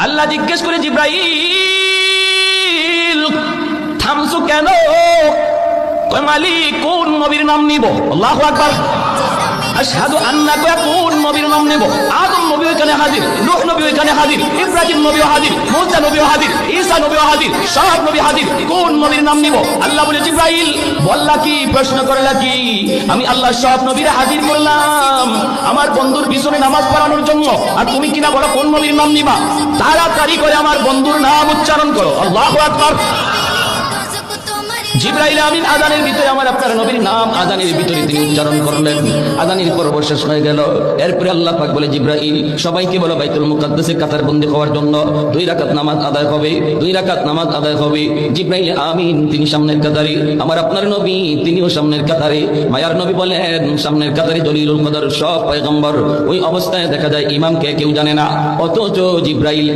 আল্লাহ জিজ্ঞেস করে, জিব্রাইল থামছো কেন? কয় মালিক কোন নবীর নাম নিব? আল্লাহু আকবার। আশহাদু আন্নাকা, কোন নবীর নাম নেব? আদম নবী ওখানে হাজির, নূহ নবী ওখানে হাজির, ইব্রাহিম নবীও হাজির, মুসা নবীও হাজির, ঈসা নবীও হাজির, সব নবী হাজির। কোন নবীর নাম নিব? আল্লাহ বলে, জিব্রাইল বললা কি, প্রশ্ন করলা কি? আমি আল্লাহ সব নবীরা হাজির করলাম আমার বন্ধুর পিছনে নামাজ পড়ানোর জন্য, আর তুমি কিনা বলো কোন নবীর নাম নিবা? তাড়াতাড়ি করে আমার বন্ধুর নাম উচ্চারণ করো। আল্লাহু আকবার। জিবরাইল আমিন আযানের ভিতরে আমার আপনার নবীর নাম আযানের ভিতরে তিনি উচ্চারণ করলেন। আযানের পর্ব শেষ হয়ে গেল। এরপরে আল্লাহ পাক বলে, জিবরাইল সবাইকে বলো বাইতুল মুকাদ্দাসে কাতারবন্দি হওয়ার জন্য 2 রাকাত নামাজ আদায় হবে, 2 রাকাত নামাজ আদায় হবে। জিবরাইল আমিন তিনি সামনের কাতারে, আমার আপনার নবী তিনিও সামনের কাতারে। মায়ার নবী বলেন, সামনের কাতারে জলিলুল কদর সব পয়গম্বর। ওই অবস্থায় দেখা যায় ইমামকে কেউ জানে না, অথচ জিবরাইল